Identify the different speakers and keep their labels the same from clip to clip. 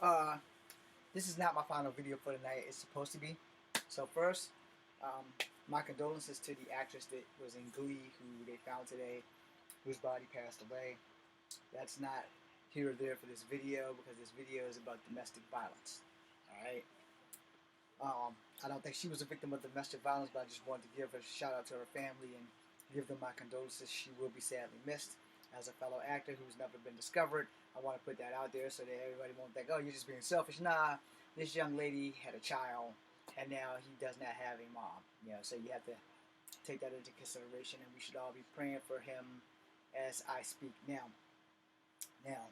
Speaker 1: Uh, this is not my final video for the night. It's supposed to be. So first, um, my condolences to the actress that was in Glee, who they found today, whose body passed away. That's not here or there for this video because this video is about domestic violence. All right. I don't think she was a victim of domestic violence, but I just wanted to give a shout out to her family and give them my condolences. She will be sadly missed as a fellow actor who's never been discovered. I want to put that out there so that everybody won't think, oh, you're just being selfish. Nah, this young lady had a child, and now he does not have a mom. So you have to take that into consideration, and we should all be praying for him as I speak now. Now,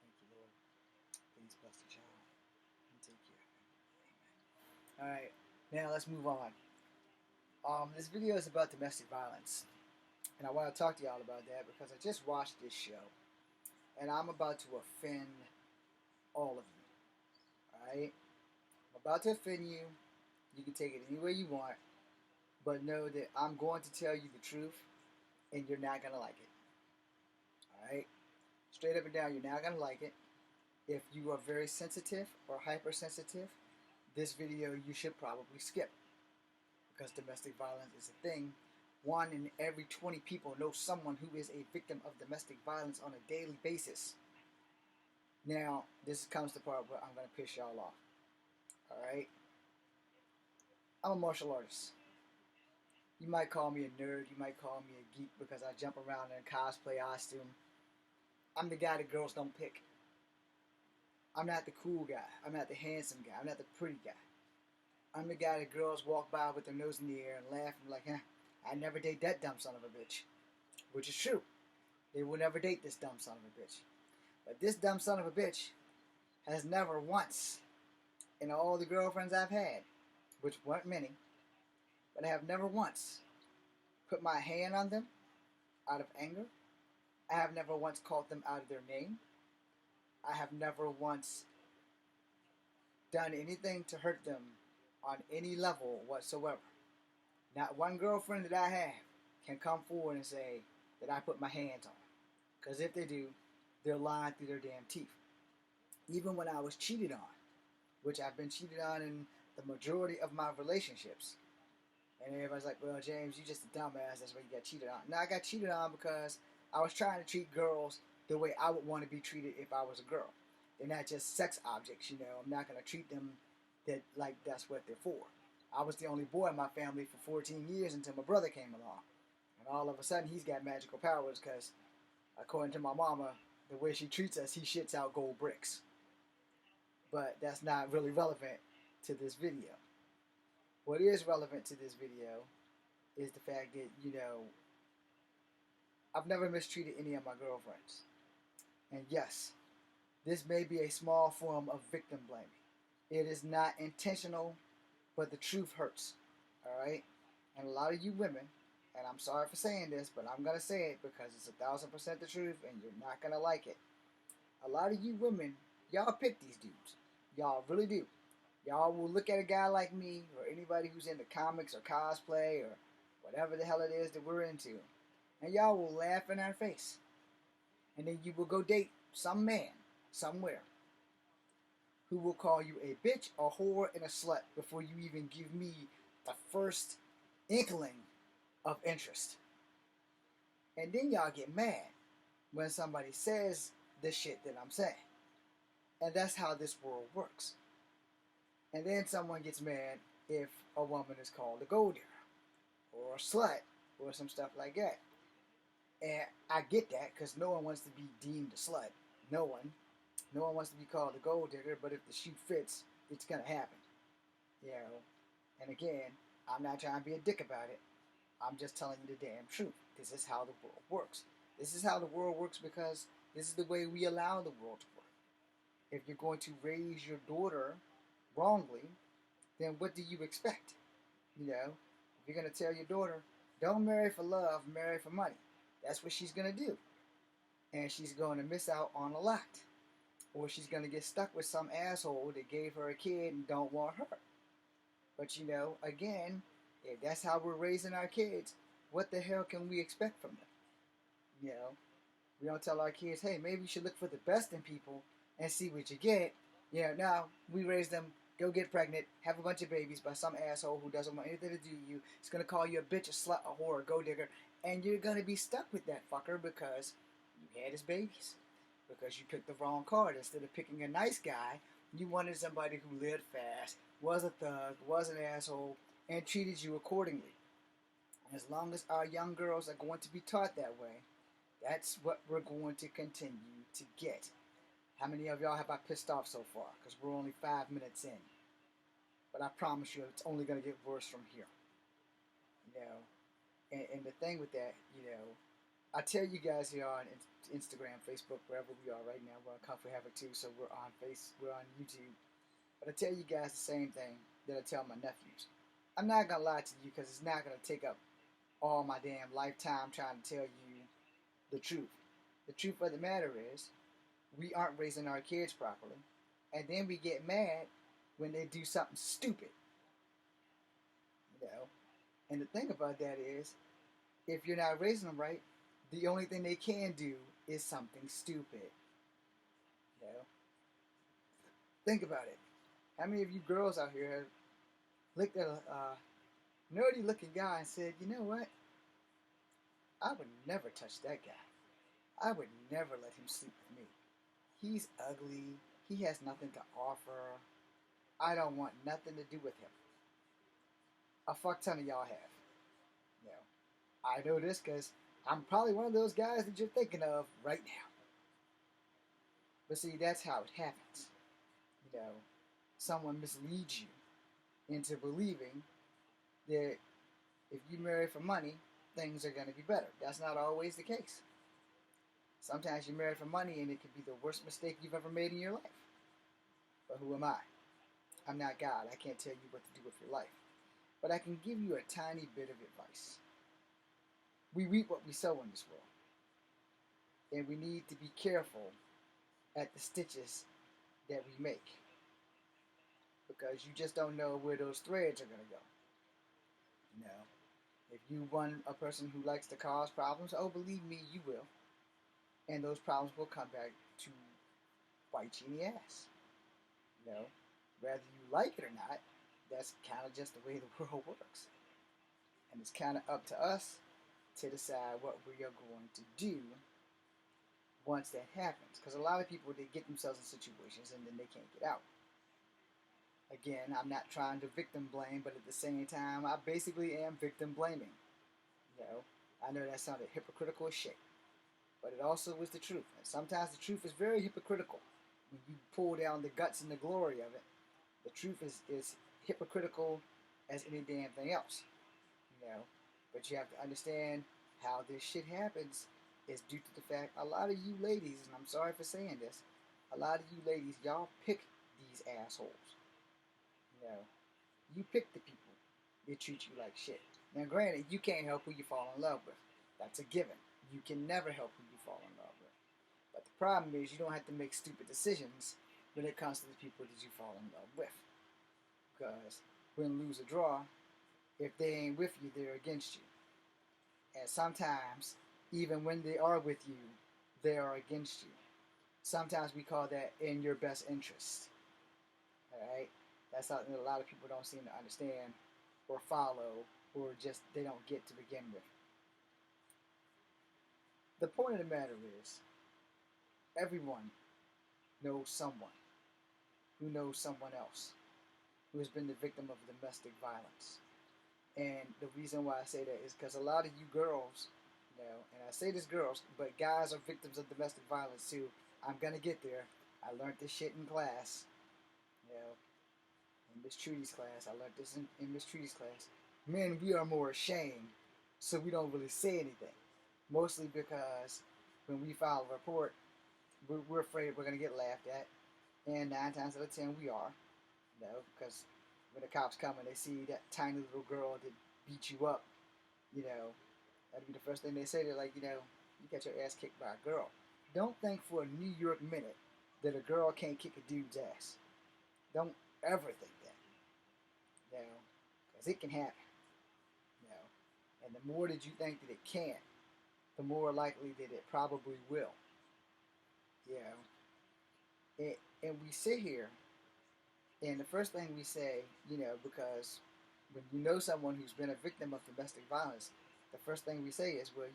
Speaker 1: thank you, Lord. Please bless the child and take care of him. Amen. All right, now let's move on. This video is about domestic violence, and I want to talk to y'all about that because I just watched this show, and I'm about to offend all of you. All right, I'm about to offend you. You can take it any way you want, but know that I'm going to tell you the truth, and you're not gonna like it. All right, straight up and down, you're not gonna like it. If you are very sensitive or hypersensitive, this video you should probably skip because domestic violence is a thing. 1 in every 20 people know someone who is a victim of domestic violence on a daily basis. Now, this comes to the part where I'm going to piss y'all off. Alright? I'm a martial artist. You might call me a nerd, you might call me a geek because I jump around in a cosplay costume. I'm the guy that girls don't pick. I'm not the cool guy. I'm not the handsome guy. I'm not the pretty guy. I'm the guy that girls walk by with their nose in the air and laugh and like, I never date that dumb son of a bitch. Which is true. They will never date this dumb son of a bitch. But this dumb son of a bitch has never once, in all the girlfriends I've had, which weren't many, but I have never once put my hand on them out of anger. I have never once called them out of their name. I have never once done anything to hurt them on any level whatsoever. Not one girlfriend that I have can come forward and say that I put my hands on. Because if they do, they're lying through their damn teeth. Even when I was cheated on, which I've been cheated on in the majority of my relationships. And everybody's like, well, James, you just a dumbass. That's why you got cheated on. No, I got cheated on because I was trying to treat girls the way I would want to be treated if I was a girl. They're not just sex objects, I'm not going to treat them like that's what they're for. I was the only boy in my family for 14 years until my brother came along. And all of a sudden, he's got magical powers because, according to my mama, the way she treats us, he shits out gold bricks. But that's not really relevant to this video. What is relevant to this video is the fact that, I've never mistreated any of my girlfriends. And yes, this may be a small form of victim blaming. It is not intentional, but the truth hurts. Alright? And a lot of you women, and I'm sorry for saying this, but I'm going to say it because it's 1,000% the truth and you're not going to like it. A lot of you women, y'all pick these dudes. Y'all really do. Y'all will look at a guy like me or anybody who's into comics or cosplay or whatever the hell it is that we're into, and y'all will laugh in our face. And then you will go date some man somewhere who will call you a bitch, a whore, and a slut before you even give me the first inkling of interest. And then y'all get mad when somebody says the shit that I'm saying. And that's how this world works. And then someone gets mad if a woman is called a gold digger or a slut or some stuff like that. And I get that because no one wants to be deemed a slut. No one. No one wants to be called a gold digger, but if the shoe fits, it's going to happen. And again, I'm not trying to be a dick about it. I'm just telling you the damn truth. This is how the world works. This is how the world works because this is the way we allow the world to work. If you're going to raise your daughter wrongly, then what do you expect? If you're going to tell your daughter, don't marry for love, marry for money. That's what she's going to do. And she's going to miss out on a lot. Or she's going to get stuck with some asshole that gave her a kid and don't want her. But again, if that's how we're raising our kids, what the hell can we expect from them? We don't tell our kids, hey, maybe you should look for the best in people and see what you get. You know, now we raise them, go get pregnant, have a bunch of babies by some asshole who doesn't want anything to do with you. It's going to call you a bitch, a slut, a whore, a gold digger. And you're going to be stuck with that fucker because you had his babies. Because you picked the wrong card. Instead of picking a nice guy, you wanted somebody who lived fast, was a thug, was an asshole, and treated you accordingly. As long as our young girls are going to be taught that way, that's what we're going to continue to get. How many of y'all have I pissed off so far? Because we're only 5 minutes in. But I promise you, it's only going to get worse from here. You know, and the thing with that, you know, I tell you guys here on Instagram, Facebook, wherever we are right now, we're on Comfort Havoc too, so we're on YouTube. But I tell you guys the same thing that I tell my nephews. I'm not gonna lie to you because it's not gonna take up all my damn lifetime trying to tell you the truth. The truth of the matter is, we aren't raising our kids properly, and then we get mad when they do something stupid. You know, and the thing about that is, if you're not raising them right, the only thing they can do is something stupid. You know, think about it. How many of you girls out here have looked at a nerdy-looking guy and said, "You know what? I would never touch that guy. I would never let him sleep with me. He's ugly. He has nothing to offer. I don't want nothing to do with him." A fuck ton of y'all have. You know, I know this because I'm probably one of those guys that you're thinking of right now. But see, that's how it happens. You know, someone misleads you into believing that if you marry for money, things are going to be better. That's not always the case. Sometimes you marry for money and it could be the worst mistake you've ever made in your life. But who am I? I'm not God. I can't tell you what to do with your life. But I can give you a tiny bit of advice. We reap what we sow in this world. And we need to be careful at the stitches that we make. Because you just don't know where those threads are going to go. You know, if you want a person who likes to cause problems, oh, believe me, you will. And those problems will come back to bite you in the ass. You know, whether you like it or not, that's kind of just the way the world works. And it's kind of up to us to decide what we are going to do once that happens. Because a lot of people, they get themselves in situations and then they can't get out. Again, I'm not trying to victim blame, but at the same time, I basically am victim blaming. You know, I know that sounded hypocritical as shit, but it also was the truth. And sometimes the truth is very hypocritical. When you pull down the guts and the glory of it, the truth is hypocritical as any damn thing else. You know, but you have to understand how this shit happens is due to the fact a lot of you ladies, and I'm sorry for saying this, a lot of you ladies, y'all pick these assholes. You know, you pick the people that treat you like shit. Now, granted, you can't help who you fall in love with. That's a given. You can never help who you fall in love with. But the problem is you don't have to make stupid decisions when it comes to the people that you fall in love with. Because win, lose, or draw, if they ain't with you, they're against you. And sometimes, even when they are with you, they are against you. Sometimes we call that in your best interest. Alright? That's something that a lot of people don't seem to understand or follow, or just they don't get to begin with. The point of the matter is, everyone knows someone who knows someone else who has been the victim of domestic violence. And the reason why I say that is because a lot of you girls, you know, and I say this girls, but guys are victims of domestic violence too. I'm gonna get there. I learned this shit in class. You know, in Miss Trudy's class. I learned this in Miss Trudy's class. Men, we are more ashamed, so we don't really say anything. Mostly because when we file a report, we're afraid we're gonna get laughed at, and 9 times out of 10 we are. You know, because when the cops come and they see that tiny little girl that beat you up, you know, that'd be the first thing they say. They're like, you know, you got your ass kicked by a girl. Don't think for a New York minute that a girl can't kick a dude's ass. Don't ever think that. You know, because it can happen. You know, and the more that you think that it can't, the more likely that it probably will. You know, and we sit here, and the first thing we say, because when you know someone who's been a victim of domestic violence, the first thing we say is, well,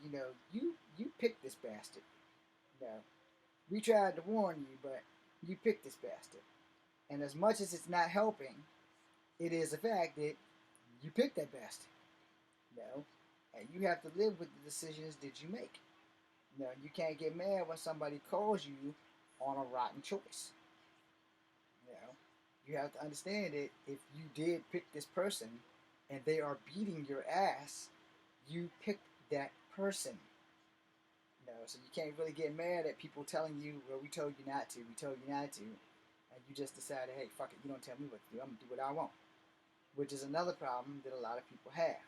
Speaker 1: you picked this bastard. You know, we tried to warn you, but you picked this bastard. And as much as it's not helping, it is a fact that you picked that bastard. You know, and you have to live with the decisions that you make. You can't get mad when somebody calls you on a rotten choice. You know, you have to understand that if you did pick this person and they are beating your ass, you picked that person. So you can't really get mad at people telling you, well, we told you not to, and you just decided, hey, fuck it, you don't tell me what to do, I'm gonna do what I want. Which is another problem that a lot of people have.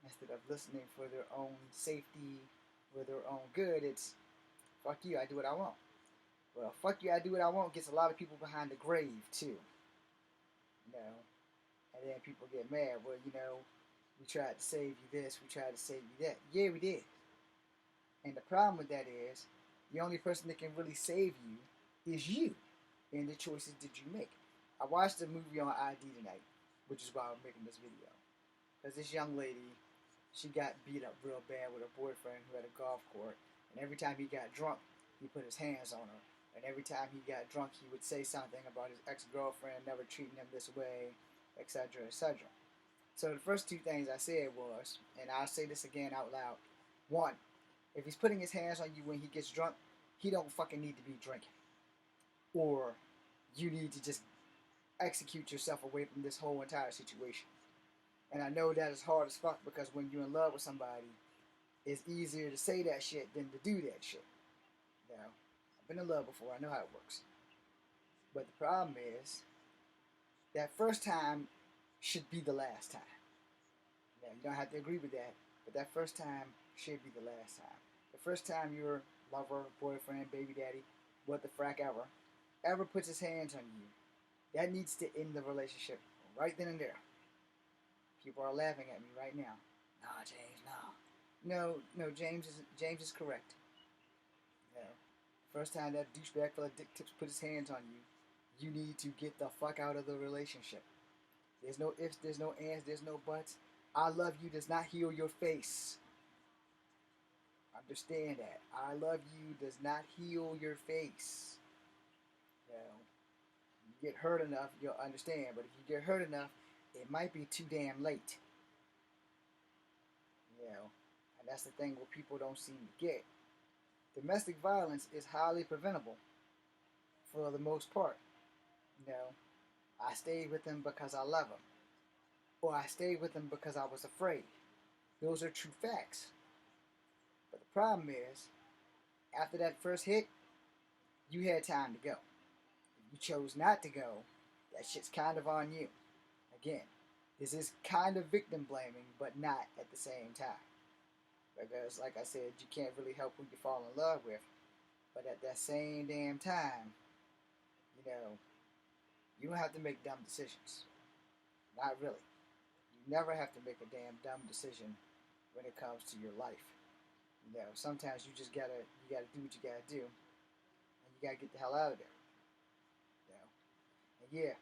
Speaker 1: Instead of listening for their own safety, for their own good, it's fuck you, I do what I want. Well, fuck you, I do what I want gets a lot of people behind the grave too. You know, and then people get mad. Well, we tried to save you this, we tried to save you that. Yeah, we did. And the problem with that is, the only person that can really save you is you and the choices that you make. I watched a movie on ID tonight, which is why I'm making this video. Because this young lady, she got beat up real bad with her boyfriend who had a golf court. And every time he got drunk, he put his hands on her. And every time he got drunk, he would say something about his ex-girlfriend never treating him this way, etc., etc. So the first two things I said was, and I'll say this again out loud. One, if he's putting his hands on you when he gets drunk, he don't fucking need to be drinking. Or you need to just execute yourself away from this whole entire situation. And I know that is hard as fuck because when you're in love with somebody, it's easier to say that shit than to do that shit. I've been in love before, I know how it works. But the problem is, that first time should be the last time. You don't have to agree with that, but that first time should be the last time. The first time your lover, boyfriend, baby daddy, what the frack ever puts his hands on you, that needs to end the relationship right then and there. People are laughing at me right now. Nah, James, no. No, James is correct. First time that douchebag full of dick tips put his hands on you, you need to get the fuck out of the relationship. There's no ifs, there's no ands, there's no buts. I love you does not heal your face. Understand that. I love you does not heal your face. You get hurt enough, you'll understand. But if you get hurt enough, it might be too damn late. And that's the thing what people don't seem to get. Domestic violence is highly preventable for the most part. I stayed with him because I love him. Or I stayed with him because I was afraid. Those are true facts. But the problem is, after that first hit, you had time to go. If you chose not to go, that shit's kind of on you. Again, this is kind of victim blaming, but not at the same time. Because, like I said, you can't really help who you fall in love with. But at that same damn time, you don't have to make dumb decisions. Not really. You never have to make a damn dumb decision when it comes to your life. Sometimes you just gotta do what you gotta do, and you gotta get the hell out of there. And yeah,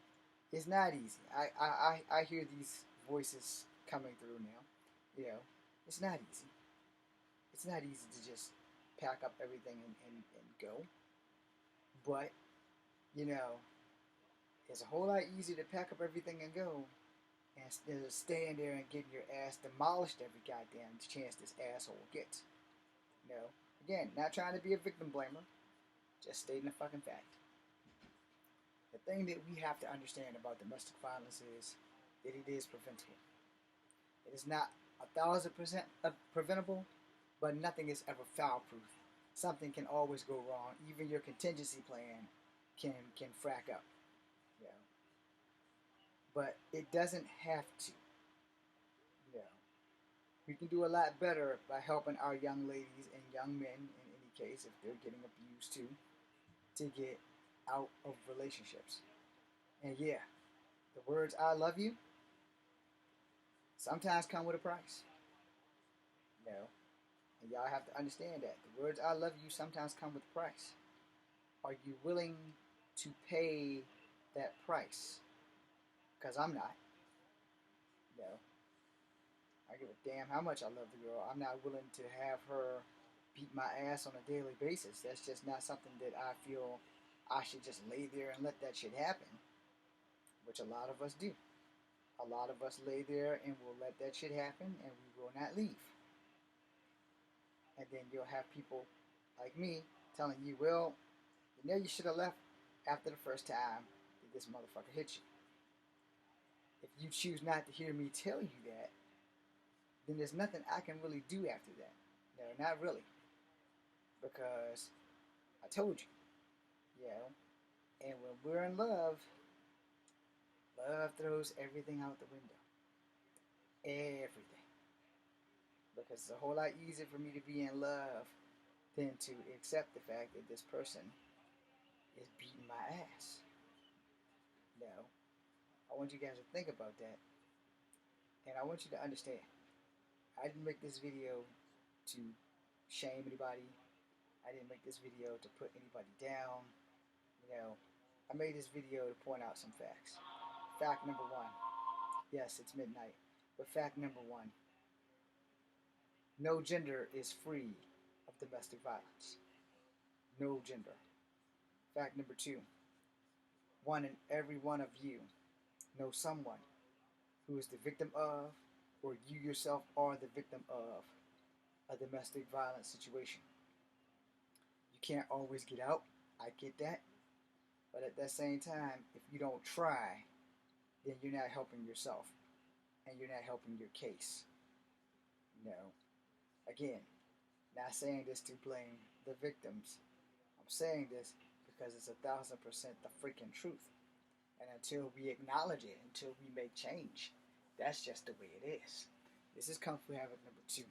Speaker 1: it's not easy. I hear these voices coming through now. It's not easy. It's not easy to just pack up everything and go. But, it's a whole lot easier to pack up everything and go instead of staying there and getting your ass demolished every goddamn chance this asshole gets. Again, not trying to be a victim blamer, just stating a fucking fact. The thing that we have to understand about domestic violence is that it is preventable. It is not 1,000% preventable, but nothing is ever foul-proof. Something can always go wrong. Even your contingency plan can frack up. But it doesn't have to. We can do a lot better by helping our young ladies and young men, in any case, if they're getting abused too, to get out of relationships. And yeah, the words "I love you" sometimes come with a price. And y'all have to understand that. The words I love you sometimes come with a price. Are you willing to pay that price? Because I'm not. You know, I give a damn how much I love the girl. I'm not willing to have her beat my ass on a daily basis. That's just not something that I feel I should just lay there and let that shit happen, which a lot of us do. A lot of us lay there and will let that shit happen, and we will not leave. And then you'll have people like me telling you, well, you know you should have left after the first time that this motherfucker hit you. If you choose not to hear me tell you that, then there's nothing I can really do after that. No, not really. Because I told you, and when we're in love, love throws everything out the window. Everything. Because it's a whole lot easier for me to be in love than to accept the fact that this person is beating my ass. I want you guys to think about that. And I want you to understand, I didn't make this video to shame anybody. I didn't make this video to put anybody down. I made this video to point out some facts. Fact number one. Yes, it's midnight. But fact number one. No gender is free of domestic violence. No gender. Fact number two. One in every one of you know someone who is the victim of, or you yourself are the victim of, a domestic violence situation. You can't always get out. I get that. But at that same time, if you don't try, then you're not helping yourself. And you're not helping your case. Again, not saying this to blame the victims. I'm saying this because it's 1,000% the freaking truth. And until we acknowledge it, until we make change, that's just the way it is. This is Kung Fu Habit number 2.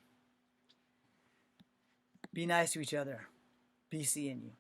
Speaker 1: Be nice to each other. Be seeing you.